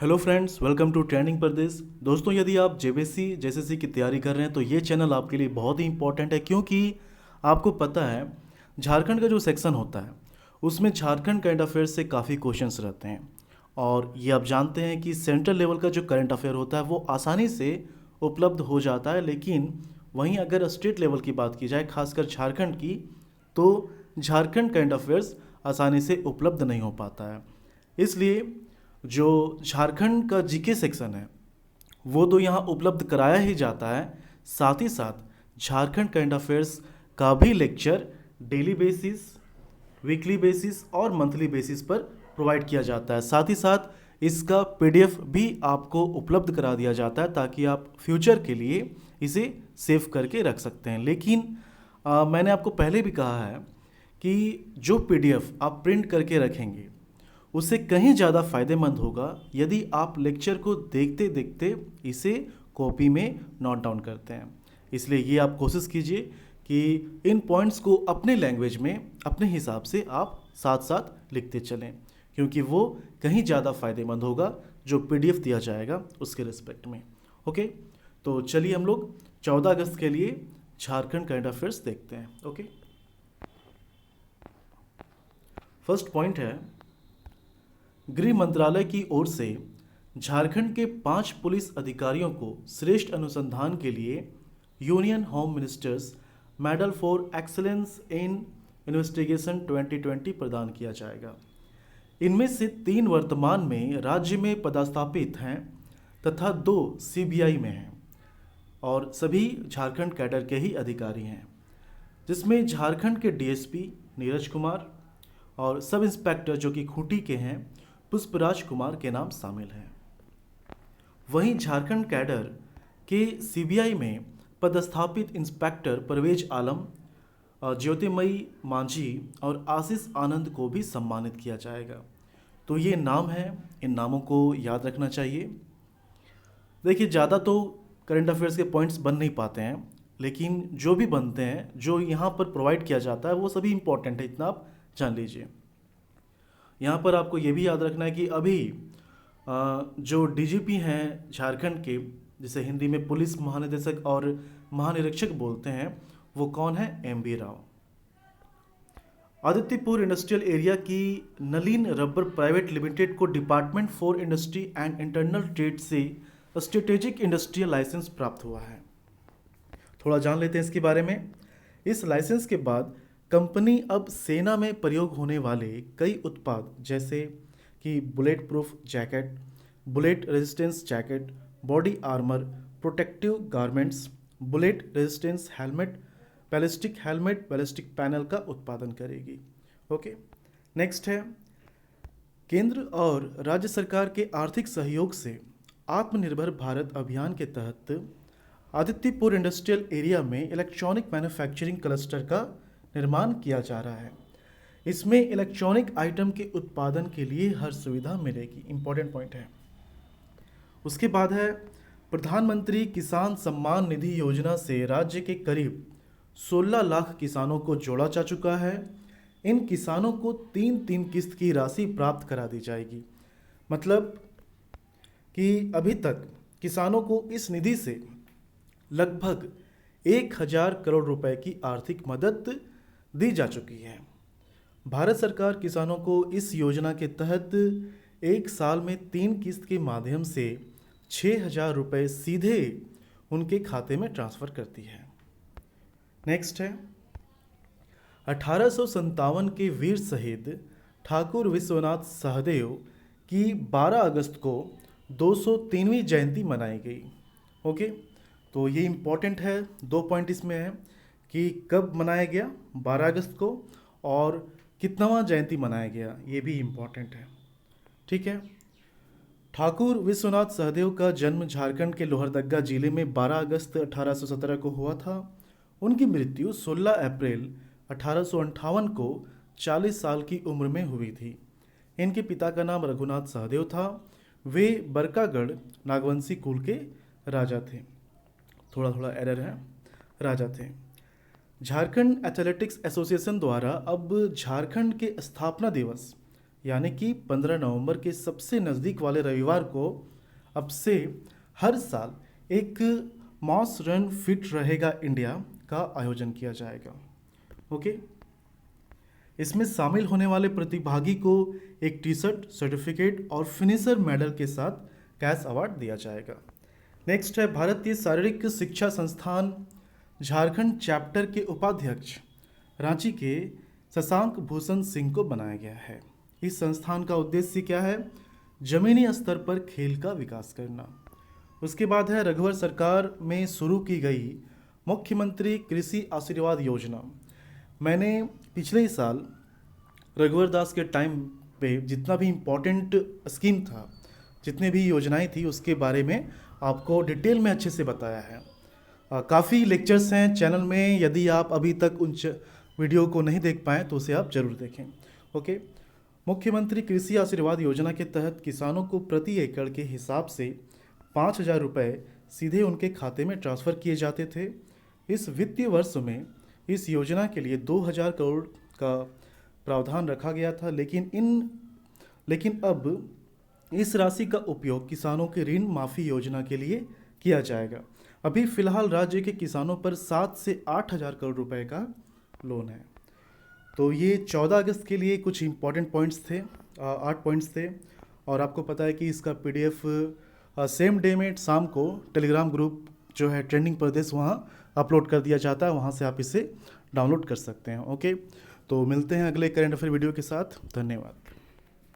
Hello friends, welcome to trending Pradesh. दोस्तों, यदि आप जेबीसी जेएसएससी की तैयारी कर रहे हैं तो ये चैनल आपके लिए बहुत ही इंपॉर्टेंट है, क्योंकि आपको पता है झारखंड का जो सेक्शन होता है उसमें झारखंड करंट अफेयर्स से काफ़ी क्वेश्चंस रहते हैं। और ये आप जानते हैं कि सेंट्रल लेवल का जो करंट अफेयर होता है वो आसानी से उपलब्ध हो जाता है, लेकिन वहीं अगर स्टेट लेवल की बात की जाए, खासकर झारखंड की, तो झारखंड करंट अफेयर्स आसानी से उपलब्ध नहीं हो पाता है। इसलिए जो झारखंड का जीके सेक्शन है वो तो यहाँ उपलब्ध कराया ही जाता है, साथ ही साथ झारखंड करंट अफेयर्स का भी lecture daily basis, weekly basis और मंथली बेसिस पर प्रोवाइड किया जाता है। साथ ही साथ इसका पीडीएफ भी आपको उपलब्ध करा दिया जाता है ताकि आप फ्यूचर के लिए इसे सेव करके रख सकते हैं। लेकिन मैंने आपको पहले भी कहा है कि जो पीडीएफ आप प्रिंट करके रखेंगे उससे कहीं ज़्यादा फायदेमंद होगा यदि आप लेक्चर को देखते देखते इसे कॉपी में नोट डाउन करते हैं। इसलिए ये आप कोशिश कीजिए कि इन पॉइंट्स को अपने लैंग्वेज में अपने हिसाब से आप साथ साथ लिखते चलें, क्योंकि वो कहीं ज़्यादा फायदेमंद होगा जो पीडीएफ दिया जाएगा उसके रिस्पेक्ट में। ओके, तो चलिए हम लोग 14 अगस्त के लिए झारखंड करंट अफेयर्स देखते हैं। ओके, फर्स्ट पॉइंट है, गृह मंत्रालय की ओर से झारखंड के 5 पुलिस अधिकारियों को श्रेष्ठ अनुसंधान के लिए union home ministers medal for excellence in investigation 2020 प्रदान किया जाएगा। इनमें से 3 वर्तमान में राज्य में पदस्थापित हैं तथा 2 सीबीआई में हैं और सभी झारखंड कैडर के ही अधिकारी हैं, जिसमें झारखंड के डीएसपी नीरज कुमार और सब इंस्पेक्टर जो कि खूंटी के हैं पुष्पराज कुमार के नाम शामिल हैं। वहीं झारखंड कैडर के सीबीआई में पदस्थापित इंस्पेक्टर परवेज आलम, ज्योतिमयी मांझी और आशीष आनंद को भी सम्मानित किया जाएगा। तो ये नाम है, इन नामों को याद रखना चाहिए। देखिए, ज़्यादा तो करंट अफेयर्स के पॉइंट्स बन नहीं पाते हैं, लेकिन जो भी बनते हैं, जो यहाँ पर प्रोवाइड किया जाता है, वो सभी इंपॉर्टेंट है, इतना आप जान लीजिए। यहाँ पर आपको ये भी याद रखना है कि अभी जो डीजीपी हैं झारखंड के, जिसे हिंदी में पुलिस महानिदेशक और महानिरीक्षक बोलते हैं, वो कौन है? MV Rao. Adityapur industrial area की नलिन रबर प्राइवेट लिमिटेड को department for industry and internal trade से स्ट्रेटेजिक इंडस्ट्रियल लाइसेंस प्राप्त हुआ है। थोड़ा जान लेते हैं इसके बारे में। इस लाइसेंस के बाद कंपनी अब सेना में प्रयोग होने वाले कई उत्पाद जैसे कि bullet proof jacket, bullet resistance jacket, body armour, protective garments, bullet resistance helmet, ballistic panel का उत्पादन करेगी। ओके, नेक्स्ट है, केंद्र और राज्य सरकार के आर्थिक सहयोग से आत्मनिर्भर भारत अभियान के तहत आदित्यपुर इंडस्ट्रियल एरिया में इलेक्ट्रॉनिक मैन्युफैक्चरिंग क्लस्टर का निर्माण किया जा रहा है। इसमें इलेक्ट्रॉनिक आइटम के उत्पादन के लिए हर सुविधा मिलेगी। इंपॉर्टेंट पॉइंट है। उसके बाद है, प्रधानमंत्री किसान सम्मान निधि योजना से राज्य के करीब 16 लाख किसानों को जोड़ा जा चुका है। इन किसानों को 3-3 किस्त की राशि प्राप्त करा दी जाएगी। मतलब कि अभी तक किसानों को इस निधि से लगभग 1000 करोड़ रुपए की आर्थिक मदद दी जा चुकी है। भारत सरकार किसानों को इस योजना के तहत एक साल में 3 किस्त के माध्यम से 6000 रुपये सीधे उनके खाते में ट्रांसफ़र करती है। नेक्स्ट है, 1857 के वीर शहीद ठाकुर विश्वनाथ सहदेव की 12 अगस्त को 203वीं जयंती मनाई गई। ओके, तो ये इम्पोर्टेंट है। 2 पॉइंट इसमें है कि कब मनाया गया 12 अगस्त को, और कितनावां जयंती मनाया गया, ये भी इम्पोर्टेंट है। ठीक है, ठाकुर विश्वनाथ सहदेव का जन्म झारखंड के लोहरदग्गा जिले में 12 अगस्त 1817 को हुआ था। उनकी मृत्यु 16 अप्रैल 1858 को 40 साल की उम्र में हुई थी। इनके पिता का नाम रघुनाथ सहदेव था। वे बरकागढ़ नागवंशी कुल के राजा थे। थोड़ा थोड़ा एरर है, राजा थे। झारखंड एथलेटिक्स एसोसिएशन द्वारा अब झारखंड के स्थापना दिवस यानी कि 15 नवंबर के सबसे नज़दीक वाले रविवार को अब से हर साल एक मॉस रन फिट रहेगा इंडिया का आयोजन किया जाएगा। ओके, इसमें शामिल होने वाले प्रतिभागी को एक टी शर्ट, सर्टिफिकेट और फिनिशर मेडल के साथ कैश अवार्ड दिया जाएगा। नेक्स्ट है भारतीय शारीरिक शिक्षा संस्थान झारखंड चैप्टर के उपाध्यक्ष रांची के शशांक भूषण सिंह को बनाया गया है। इस संस्थान का उद्देश्य क्या है? जमीनी स्तर पर खेल का विकास करना। उसके बाद है रघुवर सरकार में शुरू की गई मुख्यमंत्री कृषि आशीर्वाद योजना। मैंने पिछले ही साल रघुवर दास के टाइम पे जितना भी इम्पोर्टेंट स्कीम था, जितने भी योजनाएं थी, उसके बारे में आपको डिटेल में अच्छे से बताया है। काफ़ी लेक्चर्स हैं चैनल में, यदि आप अभी तक उन वीडियो को नहीं देख पाएँ तो उसे आप ज़रूर देखें। ओके, मुख्यमंत्री कृषि आशीर्वाद योजना के तहत किसानों को प्रति एकड़ के हिसाब से 5,000 रुपये सीधे उनके खाते में ट्रांसफ़र किए जाते थे। इस वित्तीय वर्ष में इस योजना के लिए 2,000 करोड़ का प्रावधान रखा गया था, लेकिन अब इस राशि का उपयोग किसानों के ऋण माफ़ी योजना के लिए किया जाएगा। अभी फ़िलहाल राज्य के किसानों पर 7 से 8,000 करोड़ रुपए का लोन है। तो ये 14 अगस्त के लिए कुछ इंपॉर्टेंट पॉइंट्स थे, 8 पॉइंट्स थे। और आपको पता है कि इसका PDF सेम डे में शाम को टेलीग्राम ग्रुप जो है ट्रेंडिंग प्रदेश, वहाँ अपलोड कर दिया जाता है, वहाँ से आप इसे डाउनलोड कर सकते हैं। ओके, तो मिलते हैं अगले करंट अफेयर वीडियो के साथ। धन्यवाद।